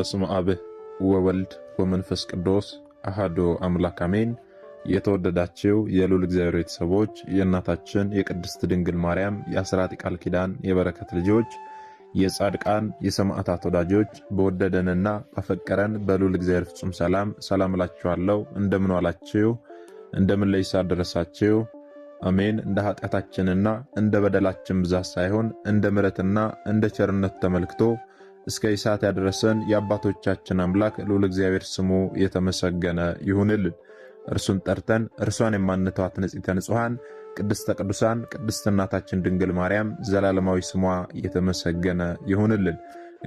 በስመ አብ ወወልድ ወመንፈስ ቅዱስ አሐዱ አምላክ አሜን። የተወደዳችሁ የልዑል እግዚአብሔር ቤተሰቦች የእናታችን የቅድስት ድንግል ማርያም የአስራት ቃል ኪዳን የበረከት ልጆች የጻድቃን የሰማዕታት ወዳጆች በወደደንና ባፈቀረን በልዑል እግዚአብሔር ፍጹም ሰላም እላችኋለሁ። እንደምን ዋላችሁ? እንደምን ለይሳ ደረሳችሁ? አሜን። እንደ ኃጢአታችንና እንደ በደላችን ብዛት ሳይሆን እንደ ምሕረትና እንደ ቸርነት ተመልክቶ እስከ ይሳት ያደረሰን የአባቶቻችን አምላክ ልዑል እግዚአብሔር ስሙ የተመሰገነ ይሁንልን። እርሱን ጠርተን እርሷን የማንተዋት ንጽሕተ ንጹሐን ቅድስተ ቅዱሳን ቅድስት እናታችን ድንግል ማርያም ዘላለማዊ ስሟ የተመሰገነ ይሁንልን።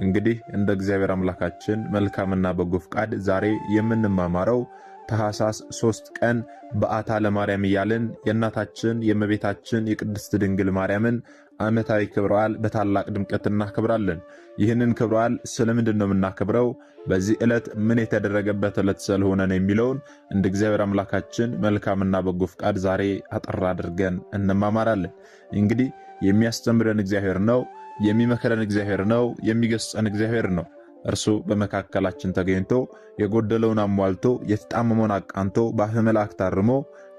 እንግዲህ እንደ እግዚአብሔር አምላካችን መልካምና በጎ ፍቃድ ዛሬ የምንማማረው ታኅሳስ 3 ቀን በዓታ ለማርያም እያልን የእናታችን የእመቤታችን የቅድስት ድንግል ማርያምን ዓመታዊ ክብረ በዓል በታላቅ ድምቀት እናከብራለን። ይህንን ክብረ በዓል ስለምንድን ነው የምናከብረው? በዚህ ዕለት ምን የተደረገበት ዕለት ስለሆነ ነው የሚለውን እንደ እግዚአብሔር አምላካችን መልካምና በጎ ፍቃድ ዛሬ አጠር አድርገን እንማማራለን። እንግዲህ የሚያስተምረን እግዚአብሔር ነው፣ የሚመክረን እግዚአብሔር ነው፣ የሚገስጸን እግዚአብሔር ነው። እርሱ በመካከላችን ተገኝቶ የጎደለውን አሟልቶ የተጣመመውን አቃንቶ በአፈ መላእክት አርሞ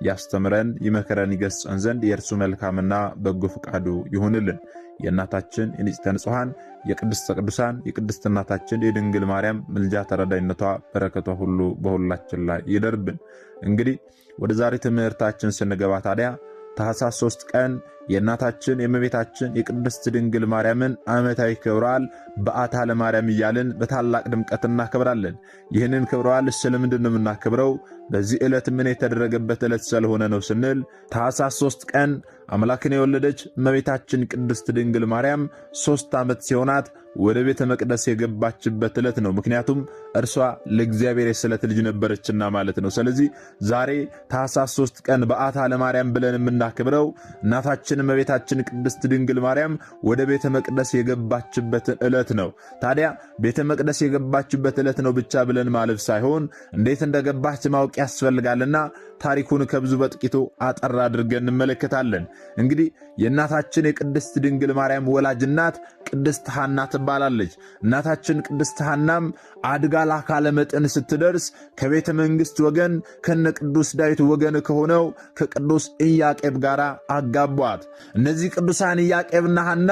ያስተምረን ይመክረን ይገስጸን ዘንድ የእርሱ መልካምና በጎ ፍቃዱ ይሁንልን። የእናታችን የንጽሕተ ንጹሐን የቅድስተ ቅዱሳን የቅድስት እናታችን የድንግል ማርያም ምልጃ ተረዳይነቷ በረከቷ ሁሉ በሁላችን ላይ ይደርብን። እንግዲህ ወደ ዛሬ ትምህርታችን ስንገባ ታዲያ ታኅሳስ 3 ቀን የእናታችን የእመቤታችን የቅድስት ድንግል ማርያምን ዓመታዊ ክብረ በዓል በዓታ ለማርያም እያልን በታላቅ ድምቀት እናከብራለን። ይህንን ክብረ በዓል ስለምንድን ነው የምናከብረው? በዚህ ዕለት ምን የተደረገበት ዕለት ስለሆነ ነው ስንል ታኅሳስ 3 ቀን አምላክን የወለደች እመቤታችን ቅድስት ድንግል ማርያም 3 ዓመት ሲሆናት ወደ ቤተ መቅደስ የገባችበት ዕለት ነው። ምክንያቱም እርሷ ለእግዚአብሔር የስለት ልጅ ነበረችና ማለት ነው። ስለዚህ ዛሬ ታኅሳስ 3 ቀን በዓታ ለማርያም ብለን የምናከብረው እናታችን እመቤታችን ቅድስት ድንግል ማርያም ወደ ቤተ መቅደስ የገባችበትን ዕለት ነው። ታዲያ ቤተ መቅደስ የገባችበት ዕለት ነው ብቻ ብለን ማለፍ ሳይሆን እንዴት እንደገባች ማወቅ ያስፈልጋልና ታሪኩን ከብዙ በጥቂቱ አጠር አድርገን እንመለከታለን። እንግዲህ የእናታችን የቅድስት ድንግል ማርያም ወላጅ እናት ቅድስት ሐና ትባላለች። እናታችን ቅድስት ሐናም አድጋ ለአካለ መጠን ስትደርስ ከቤተ መንግሥት ወገን ከነ ቅዱስ ዳዊት ወገን ከሆነው ከቅዱስ ኢያቄም ጋር አጋቧት። እነዚህ ቅዱሳን ኢያቄምና ሐና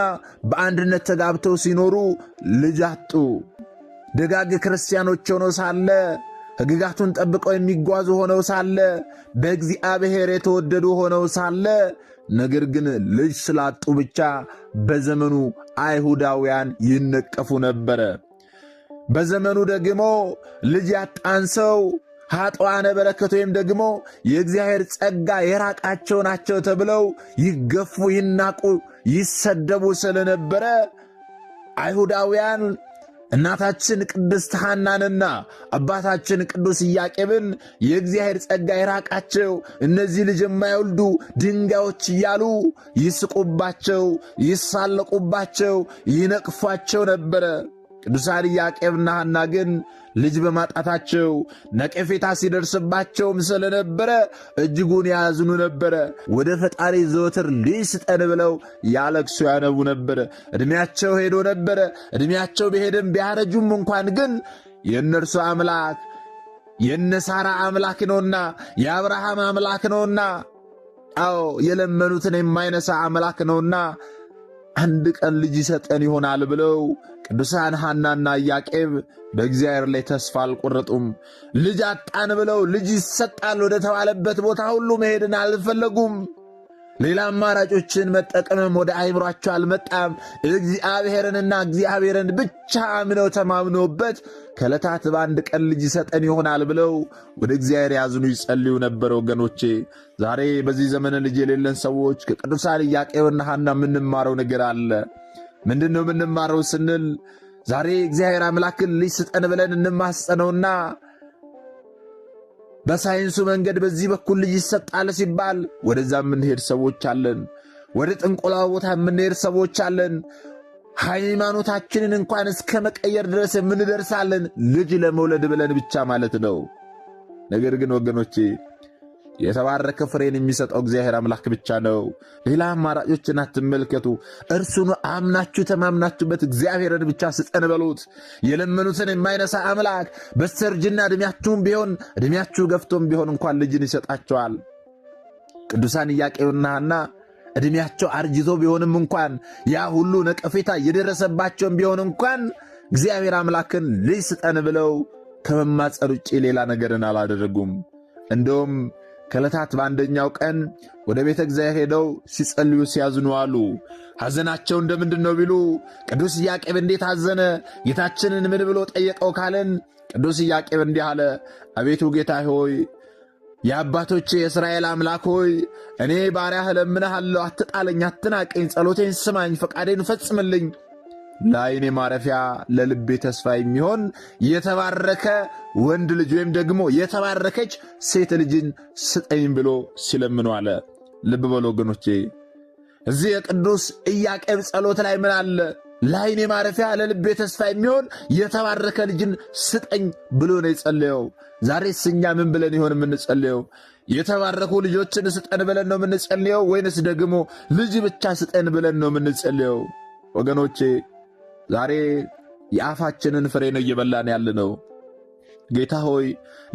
በአንድነት ተጋብተው ሲኖሩ ልጅ አጡ። ደጋግ ክርስቲያኖች ሆነው ሳለ ሕግጋቱን ጠብቀው የሚጓዙ ሆነው ሳለ በእግዚአብሔር የተወደዱ ሆነው ሳለ ነገር ግን ልጅ ስላጡ ብቻ በዘመኑ አይሁዳውያን ይነቀፉ ነበረ። በዘመኑ ደግሞ ልጅ ያጣን ሰው ኃጥአነ በረከት ወይም ደግሞ የእግዚአብሔር ጸጋ የራቃቸው ናቸው ተብለው ይገፉ፣ ይናቁ፣ ይሰደቡ ስለነበረ አይሁዳውያን እናታችን ቅድስት ሐናንና አባታችን ቅዱስ ኢያቄምን የእግዚአብሔር ጸጋ የራቃቸው እነዚህ ልጅ የማይወልዱ ድንጋዮች እያሉ ይስቁባቸው፣ ይሳለቁባቸው፣ ይነቅፏቸው ነበረ። ቅዱሳን ኢያቄምና ሐና ግን ልጅ በማጣታቸው ነቀፌታ ሲደርስባቸውም ስለነበረ እጅጉን ያዝኑ ነበረ። ወደ ፈጣሪ ዘወትር ልጅ ስጠን ብለው ያለቅሱ ያነቡ ነበረ። ዕድሜያቸው ሄዶ ነበረ። ዕድሜያቸው በሄደም ቢያረጁም እንኳን ግን የእነርሱ አምላክ የነሳራ አምላክ ነውና የአብርሃም አምላክ ነውና፣ አዎ የለመኑትን የማይነሳ አምላክ ነውና አንድ ቀን ልጅ ይሰጠን ይሆናል ብለው ቅዱሳን ሐናና ኢያቄም በእግዚአብሔር ላይ ተስፋ አልቆረጡም። ልጅ አጣን ብለው ልጅ ይሰጣል ወደ ተባለበት ቦታ ሁሉ መሄድን አልፈለጉም። ሌላ አማራጮችን መጠቀምም ወደ አይምሯቸው አልመጣም። እግዚአብሔርንና እግዚአብሔርን ብቻ አምነው ተማምነውበት ከዕለታት በአንድ ቀን ልጅ ይሰጠን ይሆናል ብለው ወደ እግዚአብሔር ያዝኑ ይጸልዩ ነበር። ወገኖቼ ዛሬ በዚህ ዘመን ልጅ የሌለን ሰዎች ከቅዱሳን ኢያቄምና ሐና የምንማረው ነገር አለ። ምንድን ነው የምንማረው ስንል ዛሬ እግዚአብሔር አምላክን ልጅ ስጠን ብለን እንማጸነውና በሳይንሱ መንገድ በዚህ በኩል ልጅ ይሰጣል ሲባል ወደዛ የምንሄድ ሰዎች አለን። ወደ ጥንቆላ ቦታ የምንሄድ ሰዎች አለን። ሃይማኖታችንን እንኳን እስከ መቀየር ድረስ የምንደርሳለን ልጅ ለመውለድ ብለን ብቻ ማለት ነው። ነገር ግን ወገኖቼ የተባረከ ፍሬን የሚሰጠው እግዚአብሔር አምላክ ብቻ ነው። ሌላ አማራጮችን አትመልከቱ። እርሱን አምናችሁ ተማምናችሁበት እግዚአብሔርን ብቻ ስጠን በሉት። የለመኑትን የማይነሳ አምላክ በስተርጅና ዕድሜያችሁም ቢሆን ዕድሜያችሁ ገፍቶም ቢሆን እንኳን ልጅን ይሰጣቸዋል። ቅዱሳን ኢያቄምና ሐና ዕድሜያቸው አርጅቶ ቢሆንም እንኳን ያ ሁሉ ነቀፌታ የደረሰባቸውም ቢሆን እንኳን እግዚአብሔር አምላክን ልጅ ስጠን ብለው ከመማፀን ውጭ ሌላ ነገርን አላደረጉም። እንደውም ከዕለታት በአንደኛው ቀን ወደ ቤተ እግዚአብሔር ሄደው ሲጸልዩ ሲያዝኑ አሉ። ሐዘናቸው እንደምንድን ነው ቢሉ ቅዱስ ኢያቄም እንዴት አዘነ? ጌታችንን ምን ብሎ ጠየቀው ካለን ቅዱስ ኢያቄም እንዲህ አለ። አቤቱ ጌታ ሆይ፣ የአባቶቼ የእስራኤል አምላክ ሆይ፣ እኔ ባሪያህ እለምንሃለሁ፣ አትጣለኝ፣ አትናቀኝ፣ ጸሎቴን ስማኝ፣ ፈቃዴን ፈጽምልኝ። ለዓይኔ ማረፊያ ለልቤ ተስፋ የሚሆን የተባረከ ወንድ ልጅ ወይም ደግሞ የተባረከች ሴት ልጅን ስጠኝ ብሎ ሲለምኑ አለ። ልብ በሉ ወገኖቼ፣ እዚህ የቅዱስ ኢያቄም ጸሎት ላይ ምን አለ? ለዓይኔ ማረፊያ ለልቤ ተስፋ የሚሆን የተባረከ ልጅን ስጠኝ ብሎ ነው የጸለየው። ዛሬስ እኛ ምን ብለን ይሆን የምንጸልየው? የተባረኩ ልጆችን ስጠን ብለን ነው የምንጸልየው ወይንስ ደግሞ ልጅ ብቻ ስጠን ብለን ነው የምንጸልየው? ወገኖቼ ዛሬ የአፋችንን ፍሬ ነው እየበላን ያለነው። ጌታ ሆይ፣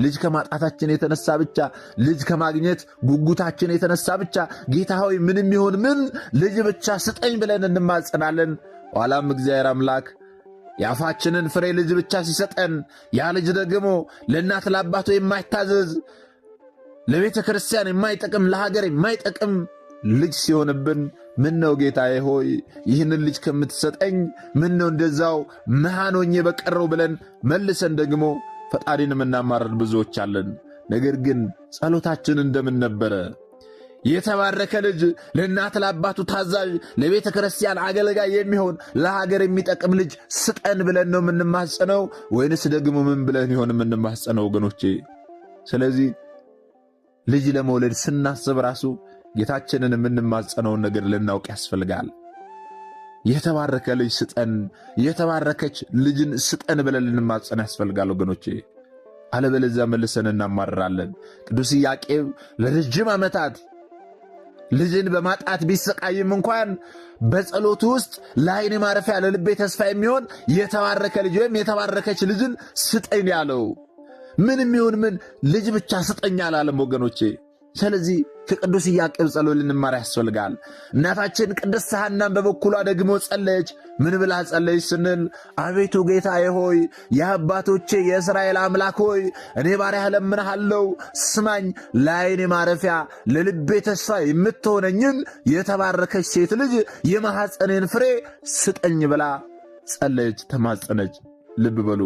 ልጅ ከማጣታችን የተነሳ ብቻ፣ ልጅ ከማግኘት ጉጉታችን የተነሳ ብቻ ጌታ ሆይ ምንም ይሁን ምን ልጅ ብቻ ስጠኝ ብለን እንማጸናለን። ኋላም እግዚአብሔር አምላክ የአፋችንን ፍሬ ልጅ ብቻ ሲሰጠን፣ ያ ልጅ ደግሞ ለእናት ለአባቱ የማይታዘዝ ለቤተ ክርስቲያን የማይጠቅም ለሀገር የማይጠቅም ልጅ ሲሆንብን ምን ነው ጌታዬ ሆይ ይህንን ልጅ ከምትሰጠኝ ምን ነው እንደዛው መሃን ሆኜ በቀረው ብለን መልሰን ደግሞ ፈጣሪን የምናማረር ብዙዎች አለን። ነገር ግን ጸሎታችን እንደምን ነበረ? የተባረከ ልጅ፣ ለእናት ለአባቱ ታዛዥ፣ ለቤተ ክርስቲያን አገልጋይ የሚሆን ለሀገር የሚጠቅም ልጅ ስጠን ብለን ነው የምንማጸነው ወይንስ ደግሞ ምን ብለን ይሆን የምንማጸነው ወገኖቼ? ስለዚህ ልጅ ለመውለድ ስናስብ ራሱ ጌታችንን የምንማጸነውን ነገር ልናውቅ ያስፈልጋል። የተባረከ ልጅ ስጠን፣ የተባረከች ልጅን ስጠን ብለን ልንማጸን ያስፈልጋል ወገኖቼ። አለበለዚያ መልሰን እናማርራለን። ቅዱስ ኢያቄም ለረጅም ዓመታት ልጅን በማጣት ቢሰቃይም እንኳን በጸሎቱ ውስጥ ለዓይኔ ማረፊያ ለልቤ ተስፋ የሚሆን የተባረከ ልጅ ወይም የተባረከች ልጅን ስጠኝ ያለው ምንም ይሁን ምን ልጅ ብቻ ስጠኝ አላለም ወገኖቼ። ስለዚህ ከቅዱስ ኢያቄም ጸሎት ልንማር ያስፈልጋል። እናታችን ቅድስት ሐናም በበኩሏ ደግሞ ጸለየች። ምን ብላ ጸለየች ስንል አቤቱ ጌታዬ ሆይ የአባቶቼ የእስራኤል አምላክ ሆይ እኔ ባሪያህ እለምንሃለሁ፣ ስማኝ፣ ለዓይኔ ማረፊያ ለልቤ ተስፋ የምትሆነኝን የተባረከች ሴት ልጅ የማኅፀኔን ፍሬ ስጠኝ ብላ ጸለየች፣ ተማጸነች። ልብ በሉ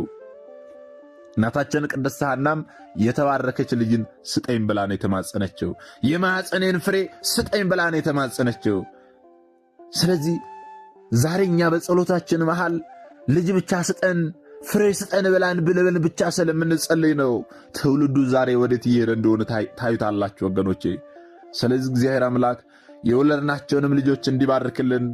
እናታችን ቅድስት ሐናም የተባረከች ልጅን ስጠኝ ብላ ነው የተማጸነችው። የማኅፀኔን ፍሬ ስጠኝ ብላ ነው የተማጸነችው። ስለዚህ ዛሬ እኛ በጸሎታችን መሃል ልጅ ብቻ ስጠን፣ ፍሬ ስጠን ብለን ብቻ ስለምንጸልይ ነው ትውልዱ ዛሬ ወዴት እየሄደ እንደሆነ ታዩታላችሁ ወገኖቼ። ስለዚህ እግዚአብሔር አምላክ የወለድናቸውንም ልጆች እንዲባርክልን፣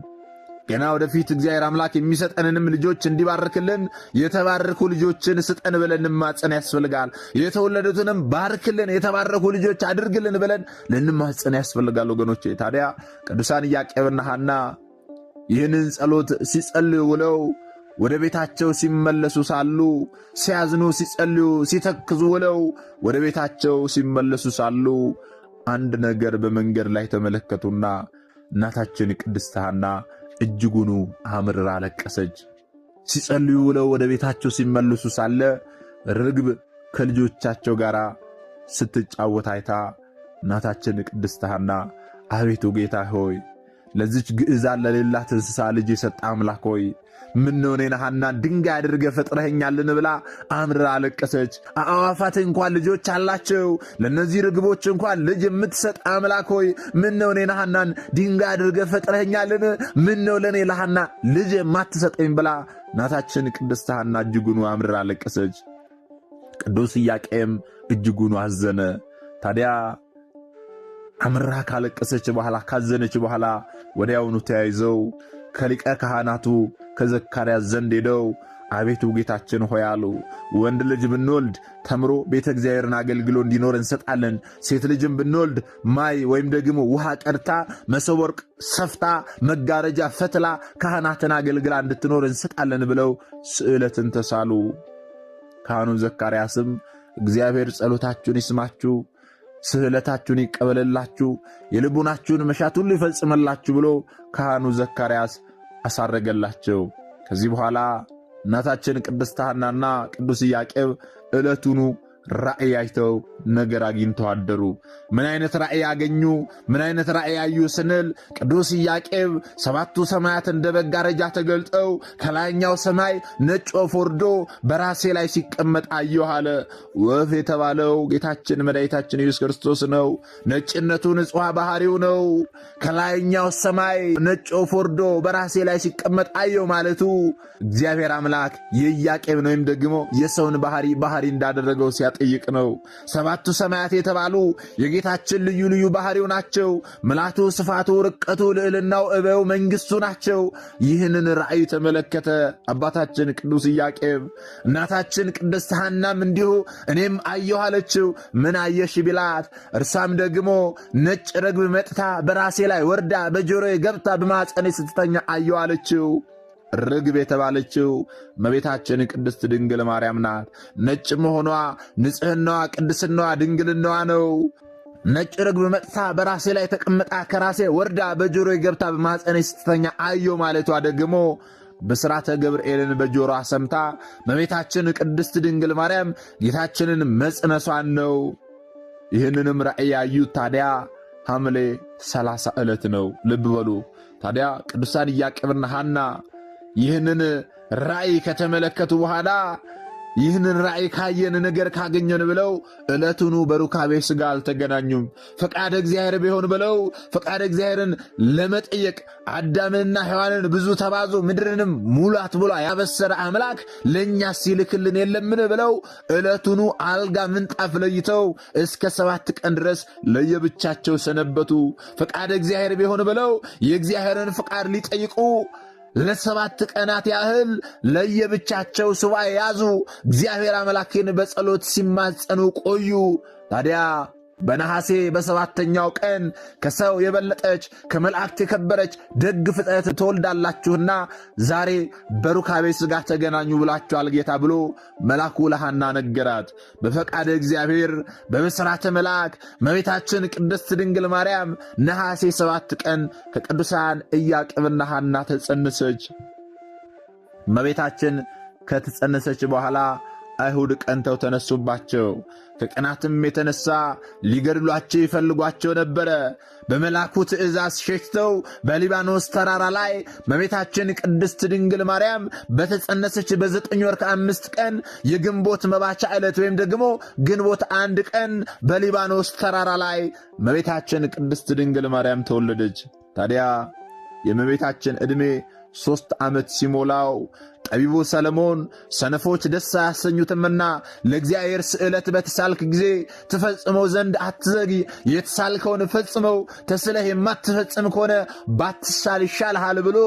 ገና ወደፊት እግዚአብሔር አምላክ የሚሰጠንንም ልጆች እንዲባርክልን የተባረኩ ልጆችን ስጠን ብለን እንማጸን ያስፈልጋል። የተወለዱትንም ባርክልን፣ የተባረኩ ልጆች አድርግልን ብለን ልንማጸን ያስፈልጋል ወገኖቼ። ታዲያ ቅዱሳን ኢያቄምና ሐና ይህንን ጸሎት ሲጸልዩ ውለው ወደ ቤታቸው ሲመለሱ ሳሉ፣ ሲያዝኑ፣ ሲጸልዩ፣ ሲተክዙ ውለው ወደ ቤታቸው ሲመለሱ ሳሉ አንድ ነገር በመንገድ ላይ ተመለከቱና እናታችን ቅድስት ሐና እጅጉኑ አምርራ አለቀሰች። ሲጸልዩ ውለው ወደ ቤታቸው ሲመለሱ ሳለ ርግብ ከልጆቻቸው ጋር ስትጫወት አይታ እናታችን ቅድስት ሐና አቤቱ ጌታ ሆይ ለዚች ግዕዛን ለሌላት እንስሳ ልጅ የሰጠ አምላክ ሆይ ምነው እኔን ሐናን ድንጋይ አድርገህ ፈጥረኸኛልን ብላ አምርራ አለቀሰች። አዕዋፋት እንኳን ልጆች አላቸው፣ ለእነዚህ ርግቦች እንኳን ልጅ የምትሰጥ አምላክ ሆይ ምነው እኔን ሐናን ድንጋይ አድርገህ ፈጥረኸኛልን? ምነው ለእኔ ለሐና ልጅ የማትሰጠኝ ብላ እናታችን ቅድስት ሐና እጅጉኑ አምርራ አለቀሰች። ቅዱስ ኢያቄም እጅጉኑ አዘነ። ታዲያ አምርራ ካለቀሰች በኋላ ካዘነች በኋላ ወዲያውኑ ተያይዘው ከሊቀ ካህናቱ ከዘካርያስ ዘንድ ሄደው አቤቱ ጌታችን ሆይ አሉ። ወንድ ልጅ ብንወልድ ተምሮ ቤተ እግዚአብሔርን አገልግሎ እንዲኖር እንሰጣለን። ሴት ልጅም ብንወልድ ማይ ወይም ደግሞ ውሃ ቀድታ መሶበ ወርቅ ሰፍታ መጋረጃ ፈትላ ካህናትን አገልግላ እንድትኖር እንሰጣለን ብለው ስዕለትን ተሳሉ። ካህኑ ዘካርያስም እግዚአብሔር ጸሎታችሁን ይስማችሁ፣ ስዕለታችሁን ይቀበልላችሁ፣ የልቡናችሁን መሻት ሁሉ ይፈጽመላችሁ ብሎ ካህኑ ዘካርያስ አሳረገላቸው። ከዚህ በኋላ እናታችን ቅድስት ሐናና ቅዱስ ኢያቄም ዕለቱኑ ራእይ አይተው ነገር አግኝተው አደሩ። ምን አይነት ራእይ አገኙ? ምን አይነት ራእይ አዩ ስንል ቅዱስ ኢያቄም ሰባቱ ሰማያት እንደ መጋረጃ ተገልጠው ከላይኛው ሰማይ ነጭ ወፍ ወርዶ በራሴ ላይ ሲቀመጥ አየሁ አለ። ወፍ የተባለው ጌታችን መድኃኒታችን ኢየሱስ ክርስቶስ ነው። ነጭነቱ ንጹሕ ባህሪው ነው። ከላይኛው ሰማይ ነጭ ወፍ ወርዶ በራሴ ላይ ሲቀመጥ አየሁ ማለቱ እግዚአብሔር አምላክ የኢያቄምን ወይም ደግሞ የሰውን ባህሪ እንዳደረገው ጠይቅ ነው። ሰባቱ ሰማያት የተባሉ የጌታችን ልዩ ልዩ ባህሪው ናቸው። ምላቱ፣ ስፋቱ፣ ርቀቱ፣ ልዕልናው፣ እበው፣ መንግስቱ ናቸው። ይህንን ራእይ ተመለከተ አባታችን ቅዱስ ኢያቄም። እናታችን ቅድስት ሐናም እንዲሁ እኔም አየሁ አለችው። ምን አየሽ ቢላት፣ እርሷም ደግሞ ነጭ ርግብ መጥታ በራሴ ላይ ወርዳ በጆሮዬ ገብታ በማኅፀኔ ስትተኛ አየሁ አለችው። ርግብ የተባለችው እመቤታችን ቅድስት ድንግል ማርያም ናት። ነጭ መሆኗ ንጽሕናዋ፣ ቅድስናዋ፣ ድንግልናዋ ነው። ነጭ ርግብ መጥታ በራሴ ላይ ተቀምጣ ከራሴ ወርዳ በጆሮዬ ገብታ በማኅፀኔ ስትተኛ አየሁ ማለቷ ደግሞ ብስራተ ገብርኤልን በጆሮዋ ሰምታ እመቤታችን ቅድስት ድንግል ማርያም ጌታችንን መጽነሷን ነው። ይህንንም ራእይ ያዩት ታዲያ ሐምሌ 30 ዕለት ነው። ልብ በሉ ታዲያ ቅዱሳን ኢያቄምና ሐና ይህንን ራእይ ከተመለከቱ በኋላ ይህንን ራእይ ካየን ነገር ካገኘን ብለው ዕለቱኑ በሩካቤ ሥጋ አልተገናኙም። ፈቃደ እግዚአብሔር ቢሆን ብለው ፈቃደ እግዚአብሔርን ለመጠየቅ አዳምንና ሔዋንን ብዙ ተባዙ ምድርንም ሙላት ብሎ ያበሰረ አምላክ ለእኛስ ይልክልን የለምን ብለው ዕለቱኑ አልጋ ምንጣፍ ለይተው እስከ 7 ቀን ድረስ ለየብቻቸው ሰነበቱ። ፈቃደ እግዚአብሔር ቢሆን ብለው የእግዚአብሔርን ፈቃድ ሊጠይቁ ለ7 ቀናት ያህል ለየብቻቸው ሱባኤ ያዙ። እግዚአብሔር አምላክን በጸሎት ሲማጸኑ ቆዩ። ታዲያ በነሐሴ በ7ኛው ቀን ከሰው የበለጠች ከመላእክት የከበረች ደግ ፍጥረት ትወልዳላችሁና ዛሬ በሩካቤ ሥጋ ተገናኙ ብላችኋል ጌታ ብሎ መልአኩ ለሐና ነገራት። በፈቃደ እግዚአብሔር በብስራተ መልአክ እመቤታችን ቅድስት ድንግል ማርያም ነሐሴ 7 ቀን ከቅዱሳን ኢያቄምና ሐና ተጸነሰች። እመቤታችን ከተጸነሰች በኋላ አይሁድ ቀንተው ተነሱባቸው። ከቅናትም የተነሳ ሊገድሏቸው ይፈልጓቸው ነበረ። በመልአኩ ትእዛዝ ሸሽተው በሊባኖስ ተራራ ላይ እመቤታችን ቅድስት ድንግል ማርያም በተጸነሰች በ9 ወር ከ5 ቀን የግንቦት መባቻ ዕለት ወይም ደግሞ ግንቦት 1 ቀን በሊባኖስ ተራራ ላይ እመቤታችን ቅድስት ድንግል ማርያም ተወለደች። ታዲያ የእመቤታችን ዕድሜ 3 ዓመት ሲሞላው ጠቢቡ ሰለሞን ሰነፎች ደስ አያሰኙትምና ለእግዚአብሔር ስዕለት በተሳልክ ጊዜ ትፈጽመው ዘንድ አትዘግይ፣ የተሳልከውን ፈጽመው፣ ተስለህ የማትፈጽም ከሆነ ባትሳል ይሻልሃል ብሎ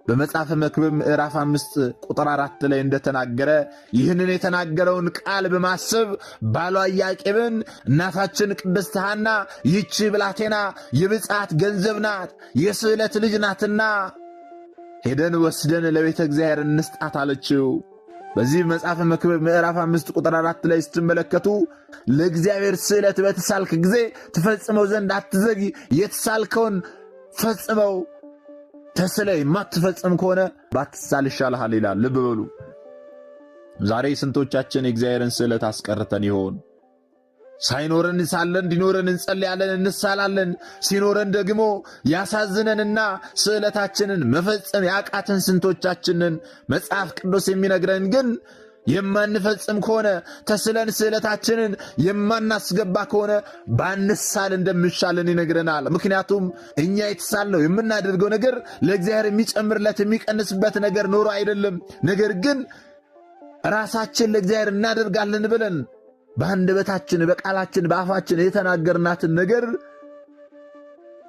በመጽሐፈ መክብብ ምዕራፍ 5 ቁጥር 4 ላይ እንደተናገረ ይህንን የተናገረውን ቃል በማሰብ ባሏ ኢያቄምን እናታችን ቅድስት ሐና ይህች ብላቴና የብፅዓት ገንዘብ ናት፣ የስዕለት ልጅ ናትና ሄደን ወስደን ለቤተ እግዚአብሔር እንስጣት አለችው። በዚህ መጽሐፈ መክብብ ምዕራፍ 5 ቁጥር 4 ላይ ስትመለከቱ ለእግዚአብሔር ስዕለት በተሳልክ ጊዜ ትፈጽመው ዘንድ አትዘግይ፣ የተሳልከውን ፈጽመው፣ ተስለህ የማትፈጽም ከሆነ ባትሳል ይሻልሃል ይላል። ልብ በሉ። ዛሬ ስንቶቻችን የእግዚአብሔርን ስዕለት አስቀርተን ይሆን? ሳይኖረን ሳለን እንዲኖረን እንጸልያለን፣ እንሳላለን። ሲኖረን ደግሞ ያሳዝነንና ስዕለታችንን መፈጸም ያቃተን ስንቶቻችንን። መጽሐፍ ቅዱስ የሚነግረን ግን የማንፈጽም ከሆነ ተስለን ስዕለታችንን የማናስገባ ከሆነ ባንሳል እንደምሻለን ይነግረናል። ምክንያቱም እኛ የተሳልነው የምናደርገው ነገር ለእግዚአብሔር የሚጨምርለት የሚቀንስበት ነገር ኖሮ አይደለም። ነገር ግን ራሳችን ለእግዚአብሔር እናደርጋለን ብለን በአንደበታችን በቃላችን በአፋችን የተናገርናትን ነገር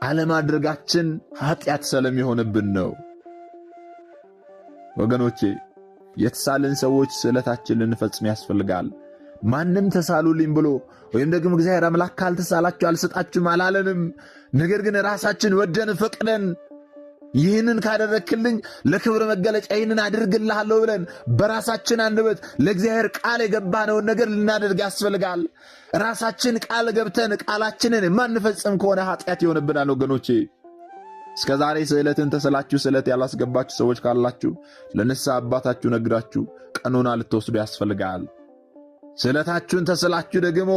አለማድረጋችን ኃጢአት ስለሚሆንብን ነው። ወገኖቼ የተሳልን ሰዎች ስዕለታችን ልንፈጽም ያስፈልጋል። ማንም ተሳሉልኝ ብሎ ወይም ደግሞ እግዚአብሔር አምላክ ካልተሳላችሁ አልሰጣችሁም አላለንም። ነገር ግን ራሳችን ወደን ፈቅደን ይህንን ካደረክልኝ ለክብር መገለጫ ይህንን አድርግልሃለሁ ብለን በራሳችን አንደበት ለእግዚአብሔር ቃል የገባነውን ነገር ልናደርግ ያስፈልጋል። ራሳችን ቃል ገብተን ቃላችንን የማንፈጽም ከሆነ ኃጢአት ይሆንብናል። ወገኖቼ እስከ ዛሬ ስዕለትን ተስላችሁ ስዕለት ያላስገባችሁ ሰዎች ካላችሁ ለንስሐ አባታችሁ ነግራችሁ ቀኖና ልትወስዱ ያስፈልጋል። ስዕለታችሁን ተስላችሁ ደግሞ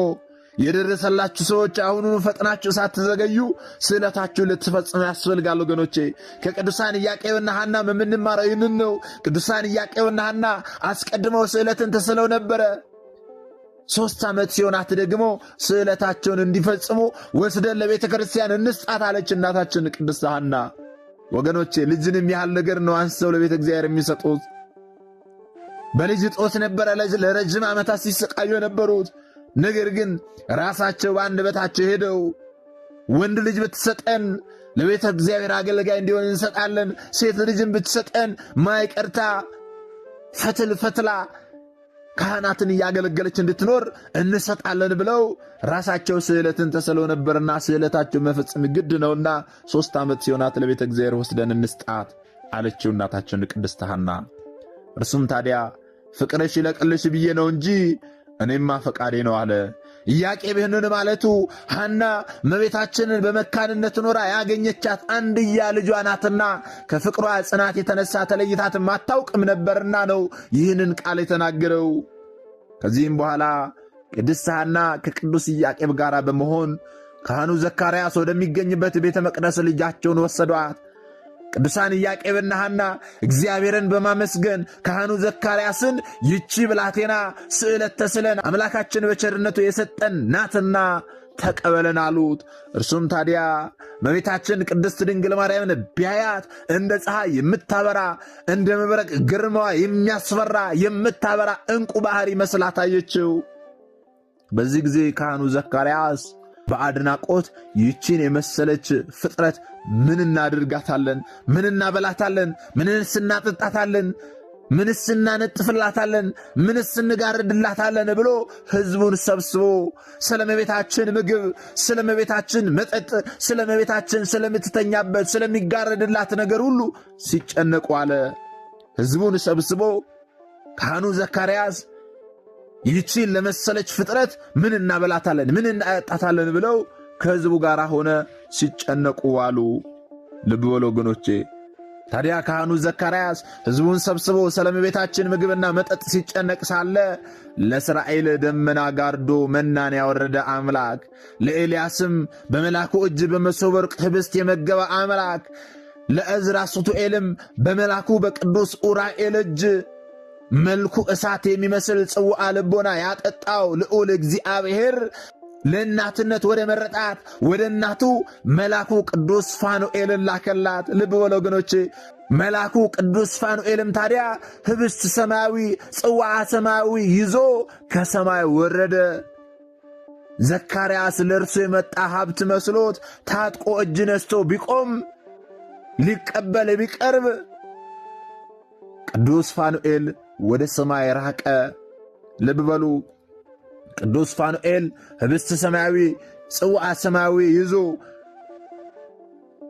የደረሰላችሁ ሰዎች አሁኑኑ ፈጥናችሁ ሳትዘገዩ ስዕለታችሁን ልትፈጽሙ ያስፈልጋል። ወገኖቼ ከቅዱሳን ኢያቄምና ሐና የምንማረው ይህንን ነው። ቅዱሳን ኢያቄምና ሐና አስቀድመው ስዕለትን ተስለው ነበረ። 3 ዓመት ሲሆናት ደግሞ ስዕለታቸውን እንዲፈጽሙ ወስደን ለቤተ ክርስቲያን እንስጣት አለች እናታችን ቅድስት ሐና። ወገኖቼ ልጅንም ያህል ነገር ነው አንስተው ለቤተ እግዚአብሔር የሚሰጡት። በልጅ እጦት ነበረ ለረጅም ዓመታት ሲሰቃዩ የነበሩት። ነገር ግን ራሳቸው በአንደበታቸው ሄደው ወንድ ልጅ ብትሰጠን ለቤተ እግዚአብሔር አገልጋይ እንዲሆን እንሰጣለን፣ ሴት ልጅን ብትሰጠን ማይቀርታ ፈትላ ካህናትን እያገለገለች እንድትኖር እንሰጣለን ብለው ራሳቸው ስዕለትን ተስለው ነበርና ስዕለታቸው መፈጸም ግድ ነውና 3 ዓመት ሲሆናት ለቤተ እግዚአብሔር ወስደን እንስጣት አለችው እናታችን ቅድስት ሐና። እርሱም ታዲያ ፍቅርሽ ይለቅልሽ ብዬ ነው እንጂ እኔማ ፈቃዴ ነው አለ። ኢያቄም ይህንን ማለቱ ሐና እመቤታችንን በመካንነት ኖራ ያገኘቻት አንድያ ልጇ ናትና ከፍቅሯ ጽናት የተነሳ ተለይታትም አታውቅም ነበርና ነው ይህንን ቃል የተናገረው። ከዚህም በኋላ ቅድስት ሐና ከቅዱስ ኢያቄም ጋር በመሆን ካህኑ ዘካርያስ ወደሚገኝበት ቤተ መቅደስ ልጃቸውን ወሰዷት። ቅዱሳን ኢያቄምና ሐና እግዚአብሔርን በማመስገን ካህኑ ዘካርያስን ይቺ ብላቴና ስዕለት ተስለን አምላካችን በቸርነቱ የሰጠን ናትና ተቀበለን አሉት። እርሱም ታዲያ እመቤታችን ቅድስት ድንግል ማርያምን ቢያያት እንደ ፀሐይ የምታበራ እንደ መብረቅ ግርማዋ የሚያስፈራ የምታበራ ዕንቁ ባሕር መስላ ታየችው። በዚህ ጊዜ ካህኑ ዘካርያስ በአድናቆት ይቺን የመሰለች ፍጥረት ምን እናድርጋታለን? ምን እናበላታለን? ምንስ እናጠጣታለን? ምንስ እናነጥፍላታለን? ምንስ እንጋርድላታለን? ብሎ ሕዝቡን ሰብስቦ ስለ እመቤታችን ምግብ፣ ስለ እመቤታችን መጠጥ፣ ስለ እመቤታችን ስለምትተኛበት ስለሚጋረድላት ነገር ሁሉ ሲጨነቁ አለ። ሕዝቡን ሰብስቦ ካህኑ ዘካርያስ ይህቺን ለመሰለች ፍጥረት ምን እናበላታለን? ምን እናጠጣታለን? ብለው ከሕዝቡ ጋር ሆነ ሲጨነቁ አሉ። ልብ በሉ ወገኖቼ። ታዲያ ካህኑ ዘካርያስ ሕዝቡን ሰብስቦ ስለ እመቤታችን ምግብና መጠጥ ሲጨነቅ ሳለ ለእስራኤል ደመና ጋርዶ መናን ያወረደ አምላክ፣ ለኤልያስም በመልአኩ እጅ በመሶበ ወርቅ ኅብስት የመገበ አምላክ፣ ለዕዝራ ሱቱኤልም በመልአኩ በቅዱስ ኡራኤል እጅ መልኩ እሳት የሚመስል ጽዋዓ ልቦና ያጠጣው ልዑል እግዚአብሔር ለእናትነት ወደ መረጣት ወደ እናቱ መልአኩ ቅዱስ ፋኑኤልን ላከላት። ልብ በሉ ወገኖቼ። መልአኩ ቅዱስ ፋኑኤልም ታዲያ ኅብስት ሰማያዊ ጽዋዓ ሰማያዊ ይዞ ከሰማይ ወረደ። ዘካርያስ ለእርሱ የመጣ ሀብት መስሎት ታጥቆ እጅ ነስቶ ቢቆም ሊቀበል ቢቀርብ ቅዱስ ፋኑኤል ወደ ሰማይ ራቀ። ልብ በሉ። ቅዱስ ፋኑኤል ኅብስት ሰማያዊ ጽዋዓ ሰማያዊ ይዞ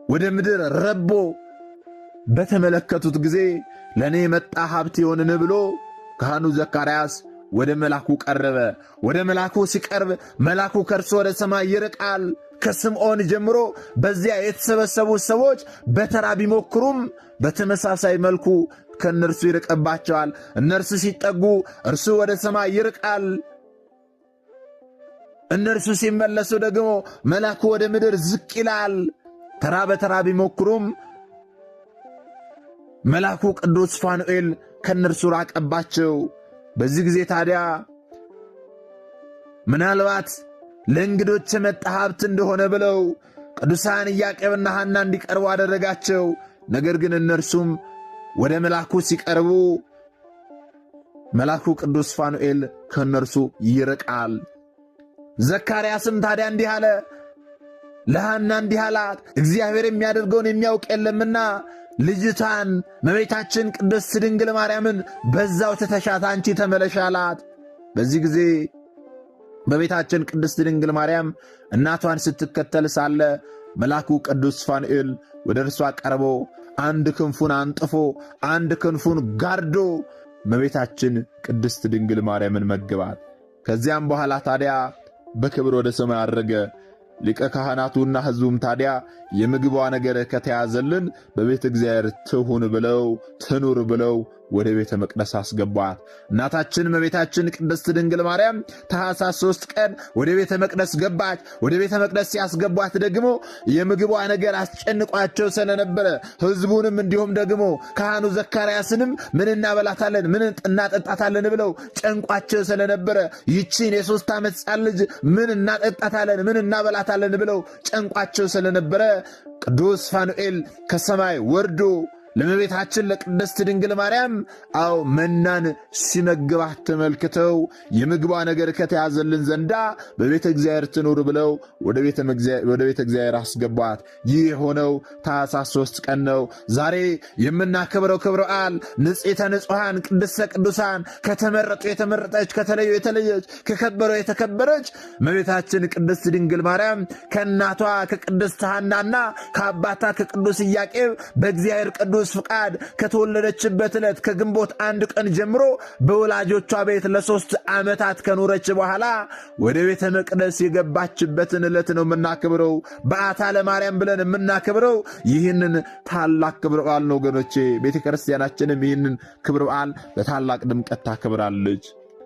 ወደ ምድር ረቦ በተመለከቱት ጊዜ ለእኔ የመጣ ሀብት ይሆንን ብሎ ካህኑ ዘካርያስ ወደ መልአኩ ቀረበ። ወደ መልአኩ ሲቀርብ መልአኩ ከእርሱ ወደ ሰማይ ይርቃል። ከስምዖን ጀምሮ በዚያ የተሰበሰቡ ሰዎች በተራ ቢሞክሩም በተመሳሳይ መልኩ ከእነርሱ ይርቅባቸዋል። እነርሱ ሲጠጉ እርሱ ወደ ሰማይ ይርቃል። እነርሱ ሲመለሱ ደግሞ መልአኩ ወደ ምድር ዝቅ ይላል። ተራ በተራ ቢሞክሩም መልአኩ ቅዱስ ፋኑኤል ከእነርሱ ራቀባቸው። በዚህ ጊዜ ታዲያ ምናልባት ለእንግዶች የመጣ ሀብት እንደሆነ ብለው ቅዱሳን ኢያቄምና ሐና እንዲቀርቡ አደረጋቸው። ነገር ግን እነርሱም ወደ መልአኩ ሲቀርቡ መልአኩ ቅዱስ ፋኑኤል ከእነርሱ ይርቃል። ዘካርያስም ታዲያ እንዲህ አለ፣ ለሐና እንዲህ አላት፣ እግዚአብሔር የሚያደርገውን የሚያውቅ የለምና ልጅቷን እመቤታችን ቅድስት ድንግል ማርያምን በዛው ትተሻት አንቺ ተመለሽ አላት። በዚህ ጊዜ እመቤታችን ቅድስት ድንግል ማርያም እናቷን ስትከተል ሳለ መልአኩ ቅዱስ ፋኑኤል ወደ እርሷ ቀርቦ አንድ ክንፉን አንጥፎ አንድ ክንፉን ጋርዶ እመቤታችን ቅድስት ድንግል ማርያምን መገባት። ከዚያም በኋላ ታዲያ በክብር ወደ ሰማይ አረገ። ሊቀ ካህናቱና ሕዝቡም ታዲያ የምግቧ ነገር ከተያዘልን በቤተ እግዚአብሔር ትሁን ብለው ትኑር ብለው ወደ ቤተ መቅደስ አስገቧት። እናታችን እመቤታችን ቅድስት ድንግል ማርያም ታኅሳስ 3 ቀን ወደ ቤተ መቅደስ ገባች። ወደ ቤተ መቅደስ ሲያስገቧት ደግሞ የምግቧ ነገር አስጨንቋቸው ስለነበረ ሕዝቡንም እንዲሁም ደግሞ ካህኑ ዘካርያስንም ምን እናበላታለን ምን እናጠጣታለን ብለው ጨንቋቸው ስለነበረ ይቺን የ3 ዓመት ሕፃን ልጅ ምን እናጠጣታለን ምን እናበላታለን ብለው ጨንቋቸው ስለነበረ ቅዱስ ፋኑኤል ከሰማይ ወርዶ ለእመቤታችን ለቅድስት ድንግል ማርያም መናን ሲመግባት ተመልክተው የምግቧ ነገር ከተያዘልን ዘንዳ በቤተ እግዚአብሔር ትኑር ብለው ወደ ቤተ እግዚአብሔር አስገቧት። ይህ የሆነው ታኅሳስ 3 ቀን ነው። ዛሬ የምናከብረው ክብረ በዓል ንጽሕተ ንጹሐን ቅድስተ ቅዱሳን ከተመረጡ የተመረጠች ከተለዩ የተለየች ከከበረው የተከበረች እመቤታችን ቅድስት ድንግል ማርያም ከእናቷ ከቅድስት ሐናና ከአባቷ ከቅዱስ ኢያቄም በእግዚአብሔር ቅዱስ ፍቃድ ከተወለደችበት ዕለት ከግንቦት 1 ቀን ጀምሮ በወላጆቿ ቤት ለ3 ዓመታት ከኖረች በኋላ ወደ ቤተ መቅደስ የገባችበትን ዕለት ነው የምናከብረው። በዓታ ለማርያም ብለን የምናከብረው ይህንን ታላቅ ክብረ በዓል ነው ወገኖቼ። ቤተ ክርስቲያናችንም ይህንን ክብረ በዓል በታላቅ ድምቀት ታከብራለች።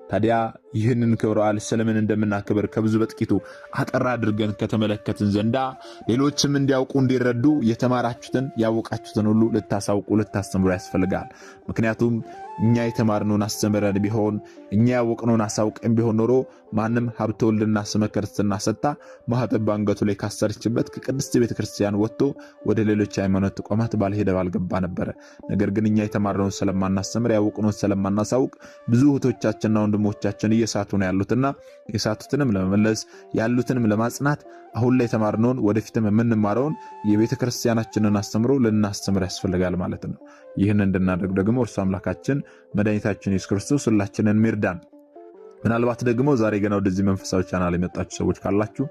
ታዲያ ይህንን ክብረ በዓል ስለምን እንደምናከብር ከብዙ በጥቂቱ አጠር አድርገን ከተመለከትን ዘንዳ ሌሎችም እንዲያውቁ እንዲረዱ የተማራችሁትን ያወቃችሁትን ሁሉ ልታሳውቁ ልታስተምሩ ያስፈልጋል። ምክንያቱም እኛ የተማርነውን አስተምረን ቢሆን እኛ ያወቅነውን አሳውቀን ቢሆን ኖሮ ማንም ሀብተ ወልድና ስመ ክርስትና ሰጥታ ማኅተብ በአንገቱ ላይ ካሰረችበት ከቅድስት ቤተ ክርስቲያን ወጥቶ ወደ ሌሎች ሃይማኖት ተቋማት ባልሄደ ባልገባ ነበረ። ነገር ግን እኛ የተማርነውን ስለማናስተምር ያወቅነውን ስለማናሳውቅ ብዙ እህቶቻችንና ወንድሞቻችን እየሳቱ ነው ያሉትና የሳቱትንም ለመመለስ ያሉትንም ለማጽናት አሁን ላይ የተማርነውን ወደፊትም የምንማረውን የቤተ ክርስቲያናችንን አስተምሮ ልናስተምር ያስፈልጋል ማለት ነው። ይህን እንድናደርግ ደግሞ እርሱ አምላካችን መድኃኒታችን ኢየሱስ ክርስቶስ ሁላችንን ይርዳን። ምናልባት ደግሞ ዛሬ ገና ወደዚህ መንፈሳዊ ቻናል የመጣችሁ ሰዎች ካላችሁ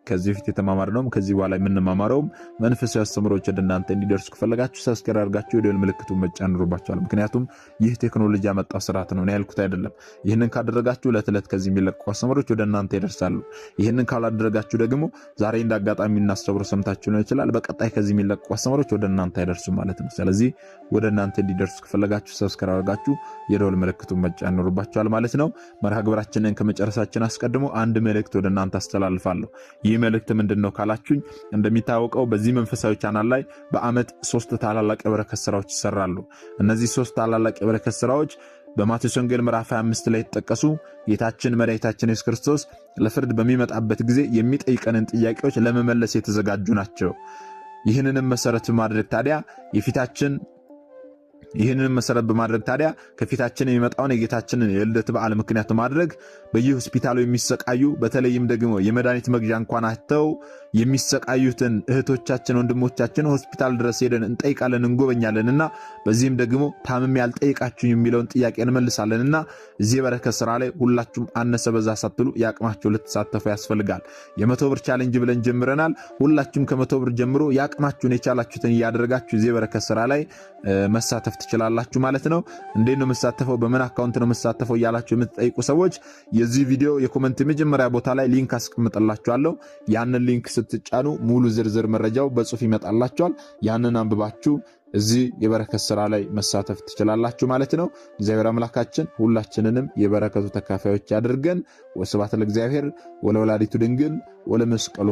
ከዚህ በፊት የተማማርነውም ከዚህ በኋላ የምንማማረውም መንፈሳዊ አስተምሮች ወደ እናንተ እንዲደርሱ ከፈለጋችሁ ሰብስክራይብ አድርጋችሁ የደወል ምልክቱን መጫን ይኖርባችኋል። ምክንያቱም ይህ ቴክኖሎጂ ያመጣው ስርዓት ነው፣ እኔ ያልኩት አይደለም። ይህንን ካደረጋችሁ ዕለት ዕለት ከዚህ የሚለቀቁ አስተምሮች ወደ እናንተ ይደርሳሉ። ይህንን ካላደረጋችሁ ደግሞ ዛሬ እንደ አጋጣሚ እናስተምሮ ሰምታችሁ ነው ይችላል፣ በቀጣይ ከዚህ የሚለቀቁ አስተምሮች ወደ እናንተ አይደርሱም ማለት ነው። ስለዚህ ወደ እናንተ እንዲደርሱ ከፈለጋችሁ ሰብስክራይብ አድርጋችሁ የደወል ምልክቱን መጫን ይኖርባችኋል ማለት ነው። መርሃ ግብራችንን ከመጨረሳችን አስቀድሞ አንድ መልእክት ወደ እናንተ አስተላልፋለሁ። ይህ መልእክት ምንድነው ካላችሁኝ፣ እንደሚታወቀው በዚህ መንፈሳዊ ቻናል ላይ በአመት 3 ታላላቅ የበረከት ስራዎች ይሰራሉ። እነዚህ 3 ታላላቅ የበረከት ስራዎች በማቴዎስ ወንጌል ምዕራፍ 25 ላይ የተጠቀሱ ጌታችን መድኃኒታችን ኢየሱስ ክርስቶስ ለፍርድ በሚመጣበት ጊዜ የሚጠይቀንን ጥያቄዎች ለመመለስ የተዘጋጁ ናቸው። ይህንንም መሰረት በማድረግ ታዲያ ከፊታችን የሚመጣውን የጌታችንን የልደት በዓል ምክንያት ማድረግ በየሆስፒታሉ የሚሰቃዩ በተለይም ደግሞ የመድኃኒት መግዣ እንኳን አጥተው የሚሰቃዩትን እህቶቻችን ወንድሞቻችን ሆስፒታል ድረስ ሄደን እንጠይቃለን እንጎበኛለንና በዚህም ደግሞ ታምሜ ያልጠይቃችሁኝ የሚለውን ጥያቄ እንመልሳለንና እዚህ በረከት ስራ ላይ ሁላችሁም አነሰ በዛ ሳትሉ ያቅማችሁ ልትሳተፉ ያስፈልጋል። የ100 ብር ቻሌንጅ ብለን ጀምረናል። ሁላችሁም ከ100 ብር ጀምሮ ያቅማችሁን የቻላችሁትን እያደረጋችሁ እዚህ በረከት ስራ ላይ መሳተፍ ትችላላችሁ ማለት ነው። እንዴት ነው መሳተፈው፣ በምን አካውንት ነው መሳተፈው እያላችሁ የምትጠይቁ ሰዎች የዚህ ቪዲዮ የኮሜንት መጀመሪያ ቦታ ላይ ሊንክ አስቀምጥላችኋለሁ። ያንን ሊንክ ስትጫኑ ሙሉ ዝርዝር መረጃው በጽሁፍ ይመጣላችኋል። ያንን አንብባችሁ እዚህ የበረከት ስራ ላይ መሳተፍ ትችላላችሁ ማለት ነው። እግዚአብሔር አምላካችን ሁላችንንም የበረከቱ ተካፋዮች ያድርገን። ወስብሐት ለእግዚአብሔር ወለወላዲቱ ድንግል ወለመስቀሉ